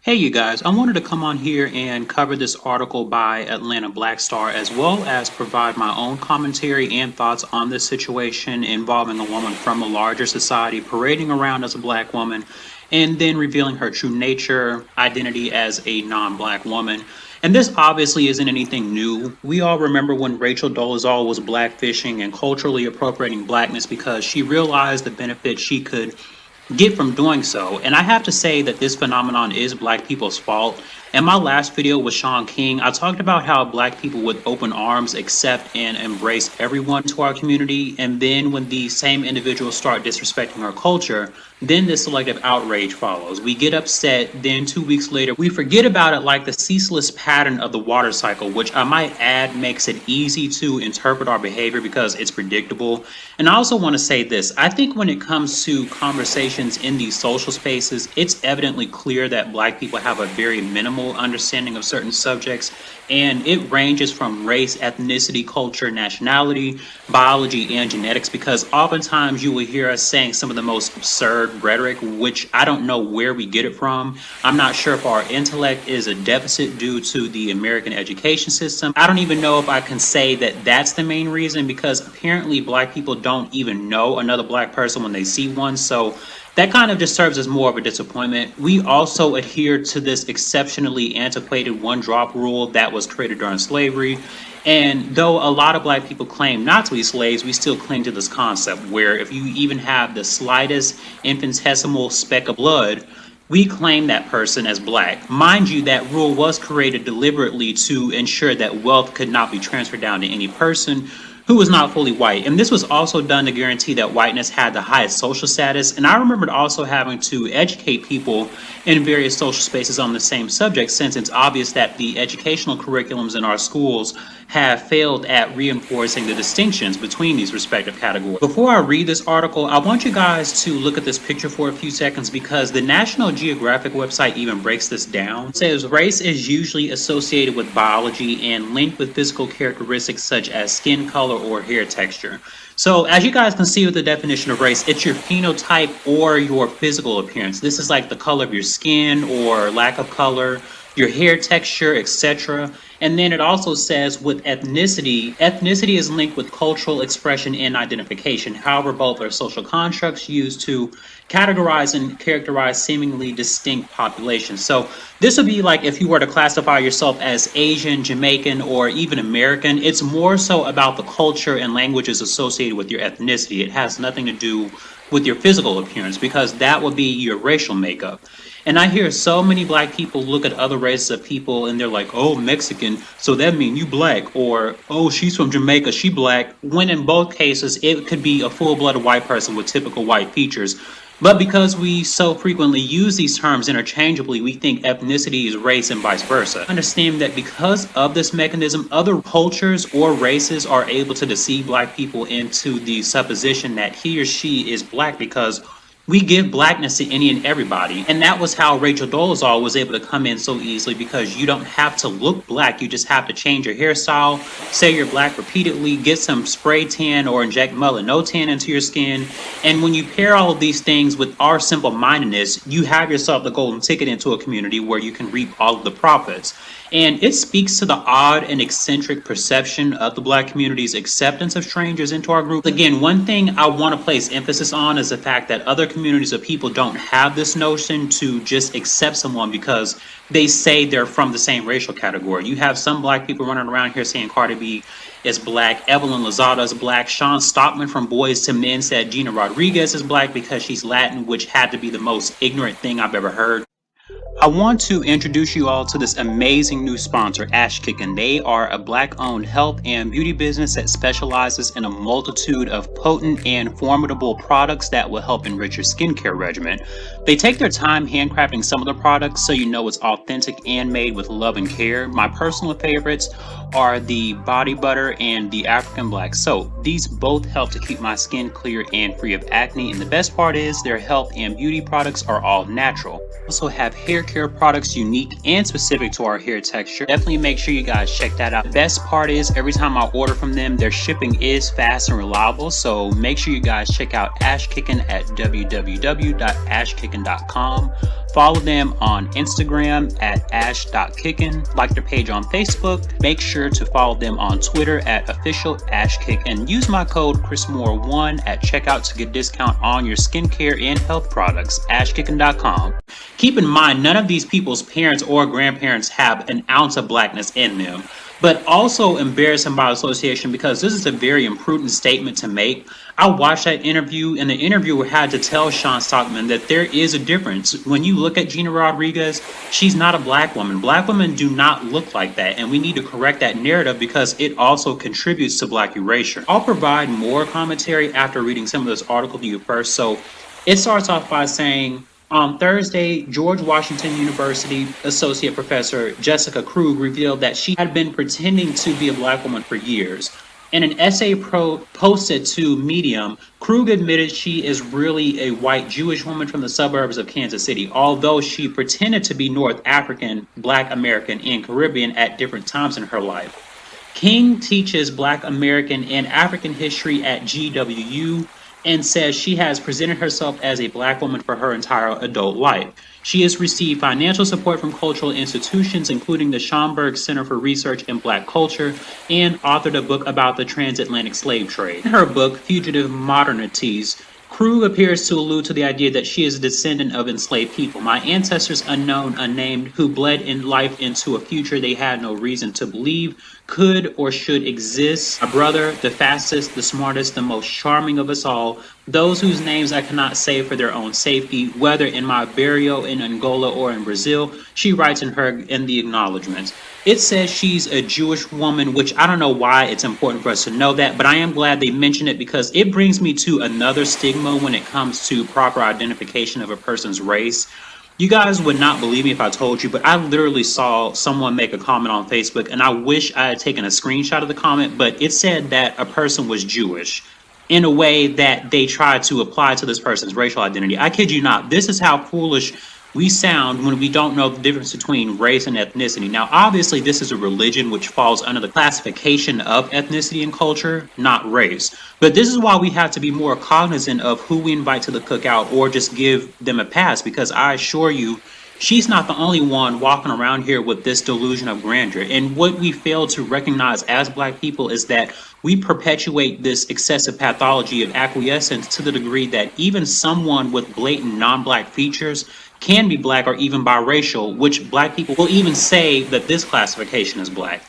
Hey, you guys, I wanted to come on here and cover this article by Atlanta Black Star, as well as provide my own commentary and thoughts on this situation involving a woman from a larger society parading around as a black woman and then revealing her true nature, identity as a non black woman. And this obviously isn't anything new. We all remember when Rachel Dolezal was blackfishing and culturally appropriating blackness because she realized the benefit she could get from doing so. And I have to say that this phenomenon is black people's fault. In my last video with Sean King, I talked about how black people with open arms accept and embrace everyone to our community. And then when these same individuals start disrespecting our culture, then this selective outrage follows. We get upset, then 2 weeks later, we forget about it like the ceaseless pattern of the water cycle, which I might add makes it easy to interpret our behavior because it's predictable. And I also want to say this. I think when it comes to conversations in these social spaces, it's evidently clear that black people have a very minimal understanding of certain subjects, and it ranges from race, ethnicity, culture, nationality, biology, and genetics, because oftentimes you will hear us saying some of the most absurd rhetoric, which I don't know where we get it from. I'm not sure if our intellect is a deficit due to the American education system. I don't even know if I can say that that's the main reason, because apparently black people don't even know another black person when they see one. So that kind of just serves as more of a disappointment. We also adhere to this exceptionally antiquated one drop rule that was created during slavery. And though a lot of black people claim not to be slaves, we still cling to this concept where if you even have the slightest infinitesimal speck of blood, we claim that person as black. Mind you, that rule was created deliberately to ensure that wealth could not be transferred down to any person who was not fully white. And this was also done to guarantee that whiteness had the highest social status. And I remembered also having to educate people in various social spaces on the same subject, since it's obvious that the educational curriculums in our schools have failed at reinforcing the distinctions between these respective categories. Before I read this article, I want you guys to look at this picture for a few seconds, because the National Geographic website even breaks this down. It says race is usually associated with biology and linked with physical characteristics such as skin color or hair texture. So as you guys can see with the definition of race, it's your phenotype or your physical appearance. This is like the color of your skin or lack of color, your hair texture, etc. And then it also says with ethnicity, ethnicity is linked with cultural expression and identification. However, both are social constructs used to categorize and characterize seemingly distinct populations. So this would be like if you were to classify yourself as Asian, Jamaican, or even American. It's more so about the culture and languages associated with your ethnicity. It has nothing to do with your physical appearance, because that would be your racial makeup. And I hear so many black people look at other races of people and they're like, oh, Mexican, so that means you black, or oh, she's from Jamaica, she black, when in both cases it could be a full-blooded white person with typical white features. But because we so frequently use these terms interchangeably, we think ethnicity is race and vice versa. Understand that because of this mechanism, other cultures or races are able to deceive black people into the supposition that he or she is black because we give blackness to any and everybody. And that was how Rachel Dolezal was able to come in so easily, because you don't have to look black. You just have to change your hairstyle, say you're black repeatedly, get some spray tan or inject melanotan into your skin. And when you pair all of these things with our simple mindedness, you have yourself the golden ticket into a community where you can reap all of the profits. And it speaks to the odd and eccentric perception of the black community's acceptance of strangers into our group. Again, one thing I want to place emphasis on is the fact that other communities of people don't have this notion to just accept someone because they say they're from the same racial category. You have some black people running around here saying Cardi B is black, Evelyn Lozada is black, Sean Stockman from Boys to Men said Gina Rodriguez is black because she's Latin, which had to be the most ignorant thing I've ever heard. I want to introduce you all to this amazing new sponsor, Ash Kickin'. They are a black-owned health and beauty business that specializes in a multitude of potent and formidable products that will help enrich your skincare regimen. They take their time handcrafting some of the products so you know it's authentic and made with love and care. My personal favorites are the body butter and the African black soap. These both help to keep my skin clear and free of acne, and the best part is their health and beauty products are all natural. They also have hair care products unique and specific to our hair texture. Definitely make sure you guys check that out. The best part is every time I order from them, their shipping is fast and reliable, so make sure you guys check out Ash Kickin' at www.ashkickin.com. Follow them on Instagram at ash.kickin. Like their page on Facebook. Make sure to follow them on Twitter at officialashkick and use my code ChrisMoore1 at checkout to get a discount on your skincare and health products. ashkickin.com. Keep in mind, none of these people's parents or grandparents have an ounce of blackness in them, but also embarrassing by association because this is a very imprudent statement to make. I watched that interview, and the interviewer had to tell Sean Stockman that there is a difference. When you look at Gina Rodriguez, she's not a black woman. Black women do not look like that, and we need to correct that narrative because it also contributes to black erasure. I'll provide more commentary after reading some of this article to you first. So it starts off by saying, on Thursday, George Washington University Associate Professor Jessica Krug revealed that she had been pretending to be a black woman for years. In an essay posted to Medium, Krug admitted she is really a white Jewish woman from the suburbs of Kansas City, although she pretended to be North African, Black American, and Caribbean at different times in her life. King teaches Black American and African history at GWU and says she has presented herself as a black woman for her entire adult life. She has received financial support from cultural institutions, including the Schomburg Center for Research in Black Culture, and authored a book about the transatlantic slave trade. In her book, Fugitive Modernities, Krug appears to allude to the idea that she is a descendant of enslaved people. My ancestors, unknown, unnamed, who bled in life into a future they had no reason to believe could or should exist. My brother, the fastest, the smartest, the most charming of us all, those whose names I cannot say for their own safety, whether in my burial in Angola or in Brazil, she writes in the acknowledgments. It says she's a Jewish woman, which I don't know why it's important for us to know that, but I am glad they mentioned it because it brings me to another stigma when it comes to proper identification of a person's race. You guys would not believe me if I told you, but I literally saw someone make a comment on Facebook, and I wish I had taken a screenshot of the comment, but it said that a person was Jewish in a way that they tried to apply to this person's racial identity. I kid you not. This is how foolish we sound when we don't know the difference between race and ethnicity. Now, obviously, this is a religion which falls under the classification of ethnicity and culture, not race. But this is why we have to be more cognizant of who we invite to the cookout or just give them a pass, because I assure you, she's not the only one walking around here with this delusion of grandeur. And what we fail to recognize as Black people is that we perpetuate this excessive pathology of acquiescence to the degree that even someone with blatant non-Black features can be Black or even biracial, which Black people will even say that this classification is Black.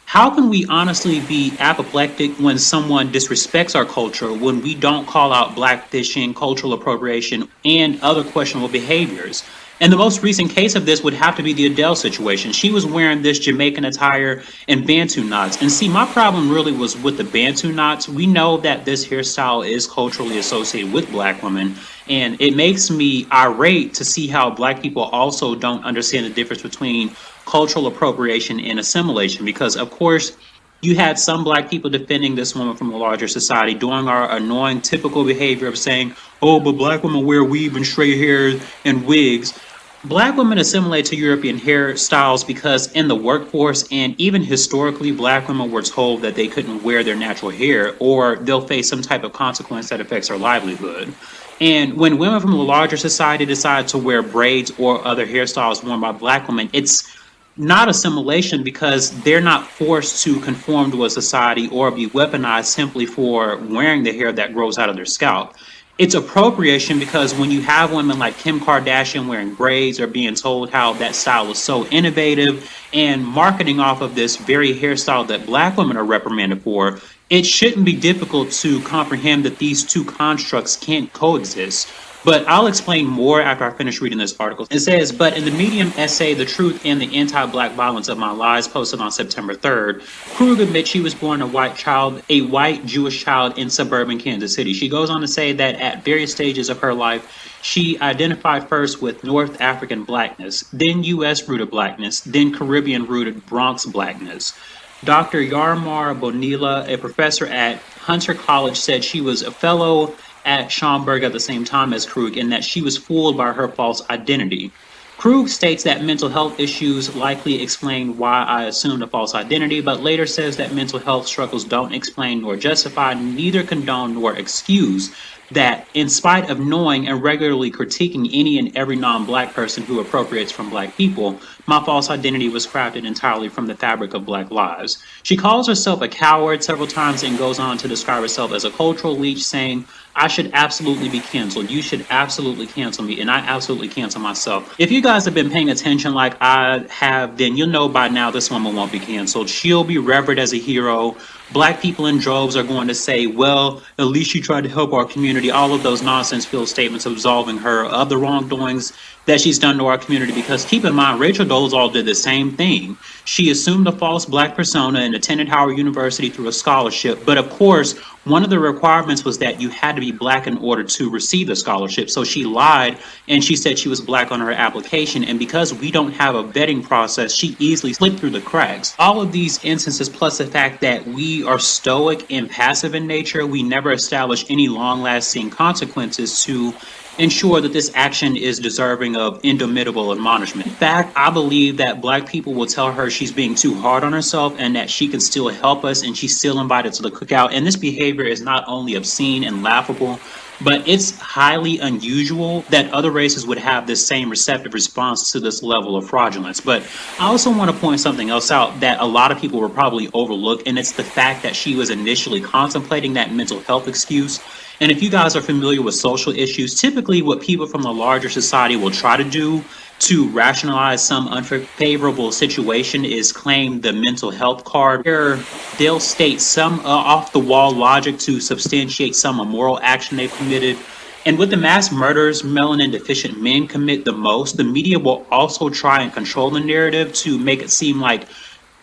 How can we honestly be apoplectic when someone disrespects our culture when we don't call out blackfishing, cultural appropriation, and other questionable behaviors? And the most recent case of this would have to be the Adele situation. She was wearing this Jamaican attire and Bantu knots. And see, my problem really was with the Bantu knots. We know that this hairstyle is culturally associated with Black women. And it makes me irate to see how Black people also don't understand the difference between cultural appropriation and assimilation. Because, of course, you had some Black people defending this woman from a larger society, doing our annoying typical behavior of saying, oh, but Black women wear weave and straight hair and wigs. Black women assimilate to European hairstyles because in the workforce and even historically, Black women were told that they couldn't wear their natural hair or they'll face some type of consequence that affects their livelihood. And when women from a larger society decide to wear braids or other hairstyles worn by Black women, it's not assimilation because they're not forced to conform to a society or be weaponized simply for wearing the hair that grows out of their scalp. It's appropriation because when you have women like Kim Kardashian wearing braids or being told how that style is so innovative and marketing off of this very hairstyle that Black women are reprimanded for, it shouldn't be difficult to comprehend that these two constructs can't coexist. But I'll explain more after I finish reading this article. It says, but in the Medium essay, The Truth and the Anti-Black Violence of My Lies, posted on September 3rd, Krug admits she was born a white Jewish child in suburban Kansas City. She goes on to say that at various stages of her life, she identified first with North African Blackness, then U.S.-rooted Blackness, then Caribbean-rooted Bronx Blackness. Dr. Yarmar Bonilla, a professor at Hunter College, said she was a fellow at Schomburg at the same time as Krug and that she was fooled by her false identity. Krug states that mental health issues likely explain why I assumed a false identity, but later says that mental health struggles don't explain nor justify, neither condone nor excuse that in spite of knowing and regularly critiquing any and every non-black person who appropriates from black people, my false identity was crafted entirely from the fabric of black lives. She calls herself a coward several times and goes on to describe herself as a cultural leech, saying, I should absolutely be canceled. You should absolutely cancel me, and I absolutely cancel myself. If you guys have been paying attention like I have, then you'll know by now this woman won't be canceled. She'll be revered as a hero. Black people in droves are going to say, well, at least she tried to help our community. All of those nonsense-filled statements absolving her of the wrongdoings that she's done to our community. Because keep in mind, Rachel Dolezal did the same thing. She assumed a false black persona and attended Howard University through a scholarship. But of course, one of the requirements was that you had to be black in order to receive the scholarship. So she lied and she said she was black on her application. And because we don't have a vetting process, she easily slipped through the cracks. All of these instances, plus the fact that we are stoic and passive in nature, we never establish any long-lasting consequences to ensure that this action is deserving of indomitable admonishment. In fact, I believe that black people will tell her she's being too hard on herself and that she can still help us and she's still invited to the cookout. And this behavior is not only obscene and laughable, but it's highly unusual that other races would have this same receptive response to this level of fraudulence. But I also want to point something else out that a lot of people will probably overlook, and it's the fact that she was initially contemplating that mental health excuse. And if you guys are familiar with social issues, typically what people from the larger society will try to do to rationalize some unfavorable situation is claim the mental health card, where they'll state some off-the-wall logic to substantiate some immoral action they've committed. And with the mass murders melanin deficient men commit the most, the media will also try and control the narrative to make it seem like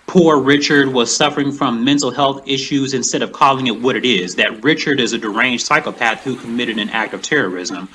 poor Richard was suffering from mental health issues instead of calling it what it is, that Richard is a deranged psychopath who committed an act of terrorism.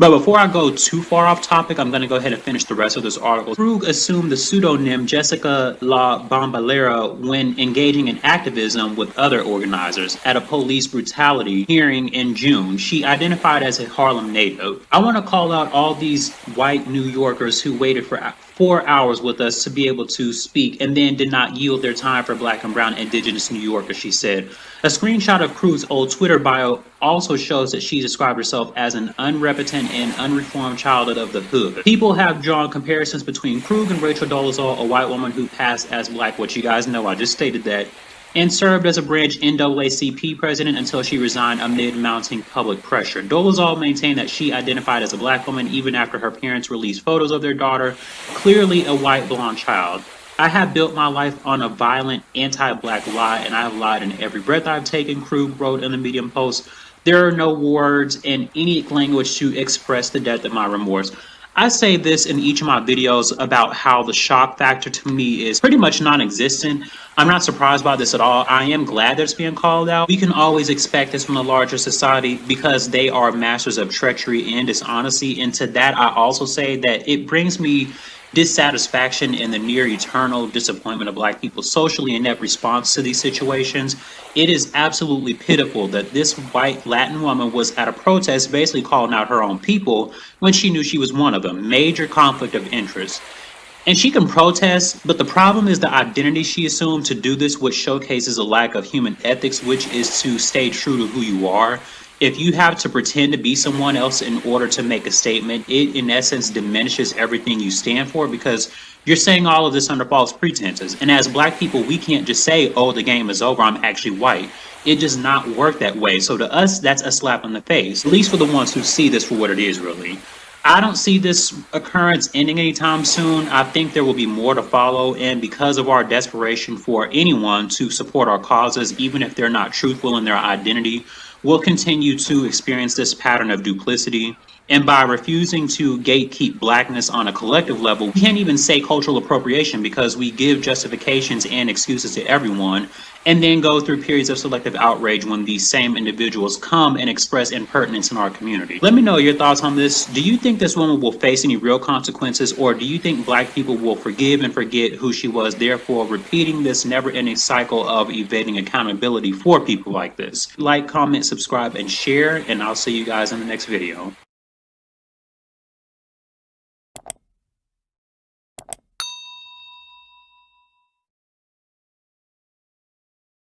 But before I go too far off topic, I'm going to go ahead and finish the rest of this article. Krug assumed the pseudonym Jessica La Bombalera when engaging in activism with other organizers at a police brutality hearing in June. She identified as a Harlem native. I want to call out all these white New Yorkers who waited for 4 hours with us to be able to speak and then did not yield their time for black and brown indigenous New Yorkers, she said. A screenshot of Krug's old Twitter bio also shows that she described herself as an unrepentant and unreformed childhood of the hood. People have drawn comparisons between Krug and Rachel Dolezal, a white woman who passed as black, which you guys know, I just stated that, and served as a branch NAACP president until she resigned amid mounting public pressure. Dolezal maintained that she identified as a black woman even after her parents released photos of their daughter, clearly a white blonde child. I have built my life on a violent anti-black lie, and I have lied in every breath I've taken, Krug wrote in the Medium post. There are no words in any language to express the depth of my remorse. I say this in each of my videos about how the shock factor to me is pretty much non-existent. I'm not surprised by this at all. I am glad that it's being called out. We can always expect this from the larger society because they are masters of treachery and dishonesty. And to that, I also say that it brings me dissatisfaction and the near eternal disappointment of black people socially in that response to these situations. It is absolutely pitiful that this white Latin woman was at a protest basically calling out her own people when she knew she was one of them. Major conflict of interest. And she can protest, but the problem is the identity she assumed to do this, which showcases a lack of human ethics, which is to stay true to who you are. If you have to pretend to be someone else in order to make a statement, it in essence diminishes everything you stand for because you're saying all of this under false pretenses. And as black people, we can't just say, oh, the game is over, I'm actually white. It does not work that way. So to us, that's a slap in the face, at least for the ones who see this for what it is, really. I don't see this occurrence ending anytime soon. I think there will be more to follow, and because of our desperation for anyone to support our causes, even if they're not truthful in their identity, we'll continue to experience this pattern of duplicity. And by refusing to gatekeep blackness on a collective level, we can't even say cultural appropriation because we give justifications and excuses to everyone and then go through periods of selective outrage when these same individuals come and express impertinence in our community. Let me know your thoughts on this. Do you think this woman will face any real consequences, or do you think black people will forgive and forget who she was, therefore repeating this never-ending cycle of evading accountability for people like this? Like, comment, subscribe, and share, and I'll see you guys in the next video.